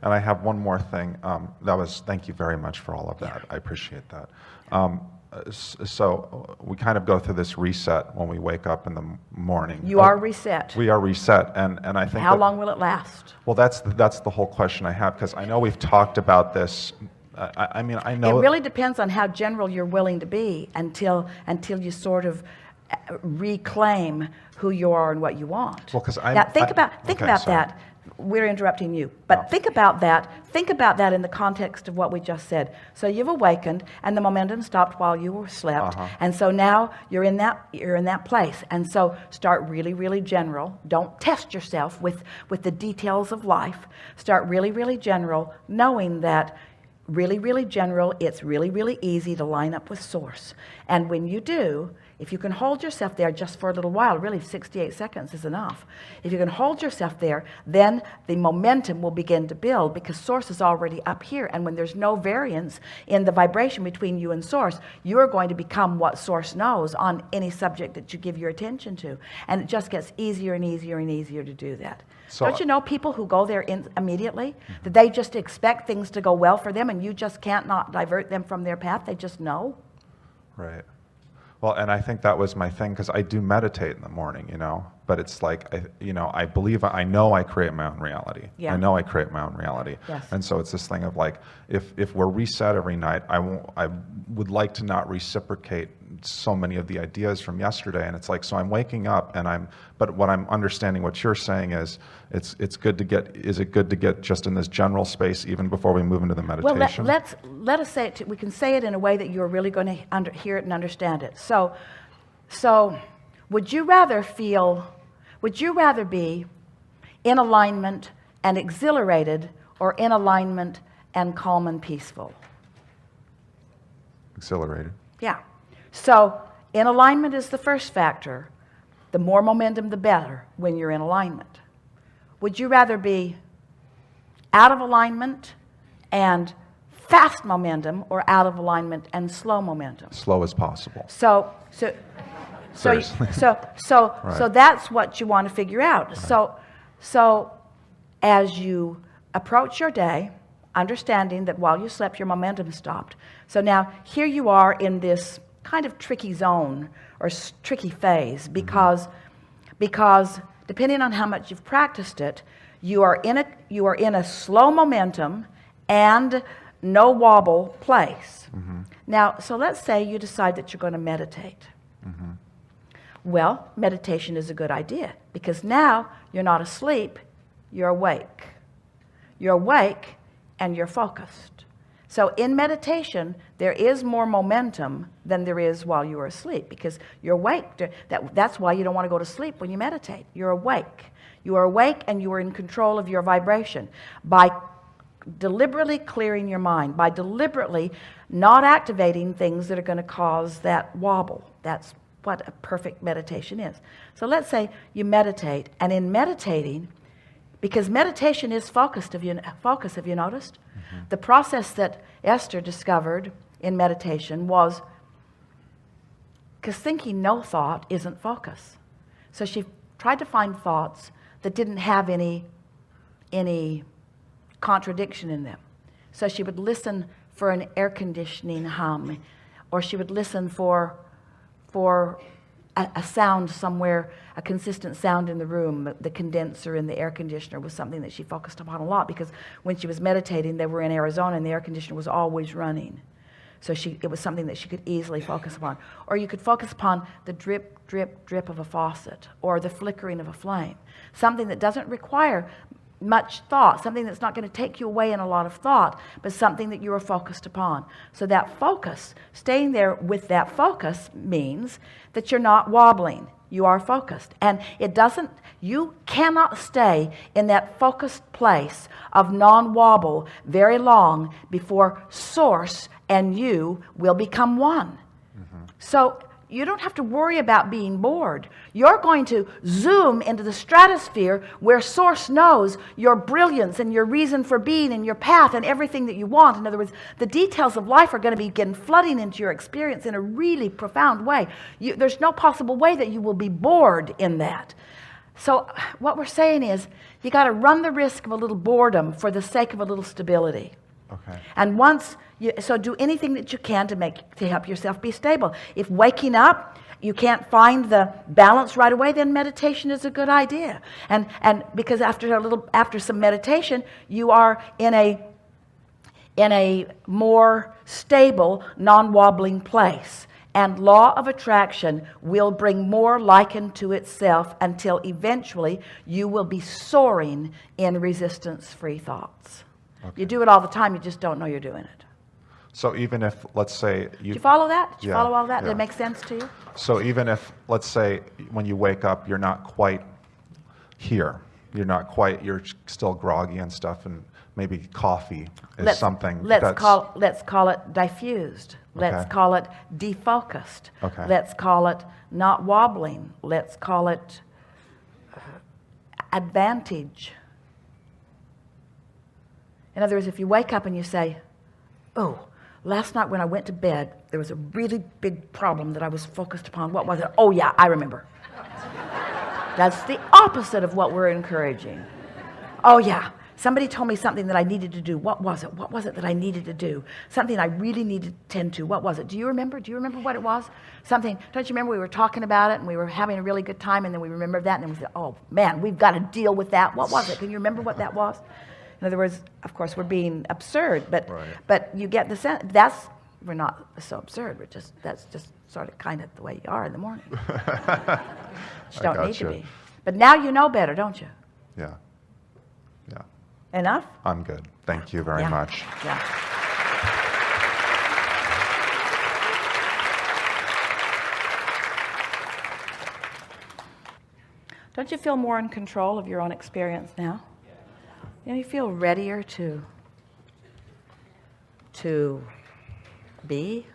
And I have one more thing. Thank you very much for all of that. I appreciate that. So we kind of go through this reset when we wake up in the morning. You are reset. We are reset, and I think. How long will it last? Well, that's the whole question I have, because I know we've talked about this. I mean, I know it really depends on how general you're willing to be until you sort of reclaim who you are and what you want. Well, because think about that. We're interrupting you, but think about that. Think about that in the context of what we just said. So you've awakened, and the momentum stopped while you were slept, and so now you're in that place. And so start really, really general. Don't test yourself with the details of life. Start really, really general, knowing that really, really general. It's really, really easy to line up with source, and when you do. If you can hold yourself there just for a little while, really 68 seconds is enough. If you can hold yourself there, then the momentum will begin to build, because source is already up here. And when there's no variance in the vibration between you and source, you're going to become what source knows on any subject that you give your attention to. And it just gets easier and easier and easier to do that. So, don't you know people who go there immediately? That they just expect things to go well for them, and you just can't not divert them from their path. They just know. Right. Well, and I think that was my thing, because I do meditate in the morning, but it's like, I know I create my own reality. Yeah. I know I create my own reality. Yes. And so it's this thing of like, if we're reset every night, I would like to not reciprocate so many of the ideas from yesterday. And it's like, so I'm waking up but what I'm understanding what you're saying is, is it good to get just in this general space even before we move into the meditation? Well, let us say it, we can say it in a way that you're really going to hear it and understand it. So would you rather be in alignment and exhilarated, or in alignment and calm and peaceful? Exhilarated. Yeah. So in alignment is the first factor. The more momentum, the better when you're in alignment. Would you rather be out of alignment and fast momentum, or out of alignment and slow momentum? Slow as possible. So Right. that's what you want to figure out. Right. So as you approach your day, understanding that while you slept, your momentum stopped. So now here you are in this kind of tricky zone or tricky phase, because depending on how much you've practiced it, you are in a slow momentum and no wobble place. Now, so let's say you decide that you're going to meditate. Well, meditation is a good idea, because now you're not asleep, you're awake. You're awake and you're focused. So in meditation, there is more momentum than there is while you are asleep, because you're awake. That's why you don't want to go to sleep when you meditate. You're awake. You are awake, and you are in control of your vibration by deliberately clearing your mind, by deliberately not activating things that are going to cause that wobble. That's what a perfect meditation is. So let's say you meditate, and in meditating, because meditation is focus, have you noticed? The process that Esther discovered in meditation was, because thinking no thought isn't focus. So she tried to find thoughts that didn't have any contradiction in them. So she would listen for an air conditioning hum, or she would listen for a sound somewhere, a consistent sound in the room. The condenser in the air conditioner was something that she focused upon a lot, because when she was meditating, they were in Arizona and the air conditioner was always running. So it was something that she could easily focus upon. Or you could focus upon the drip, drip, drip of a faucet, or the flickering of a flame. Something that doesn't require much thought, something that's not going to take you away in a lot of thought, but something that you are focused upon. So that focus, staying there with that focus, means that you're not wobbling. You are focused. And you cannot stay in that focused place of non-wobble very long before source and you will become one. So you don't have to worry about being bored. You're going to zoom into the stratosphere where source knows your brilliance and your reason for being and your path and everything that you want. In other words, the details of life are going to begin flooding into your experience in a really profound way. There's no possible way that you will be bored in that. So what we're saying is you got to run the risk of a little boredom for the sake of a little stability. Okay. And so do anything that you can to help yourself be stable. If waking up you can't find the balance right away, then meditation is a good idea. And because after some meditation, you are in a more stable, non-wobbling place. And law of attraction will bring more liken to itself until eventually you will be soaring in resistance-free thoughts. Okay. You do it all the time, you just don't know you're doing it. So even if, let's say... Did you follow that? Did you Yeah, follow all that? yeah. Did it make sense to you? So even if, let's say, when you wake up, you're not quite here. You're still groggy and stuff, and maybe coffee is something let's call it diffused. Let's Okay. call it defocused. Okay. Let's call it not wobbling. Let's call it advantage. In other words, if you wake up and you say, oh, last night when I went to bed, there was a really big problem that I was focused upon. What was it? Oh, yeah, I remember. That's the opposite of what we're encouraging. Oh, yeah, somebody told me something that I needed to do. What was it? What was it that I needed to do? Something I really needed to tend to. What was it? Do you remember? Do you remember what it was? Something, don't you remember we were talking about it and we were having a really good time and then we remembered that and then we said, oh, man, we've got to deal with that. What was it? Can you remember what that was? In other words, of course, we're being absurd, but Right. but you get the sense. We're not so absurd. That's just sort of kind of the way you are in the morning. You don't need to gotcha. be. But now you know better, don't you? Yeah. Yeah. Enough? I'm good. Thank you very Yeah. much. Yeah. Don't you feel more in control of your own experience now? You feel readier to be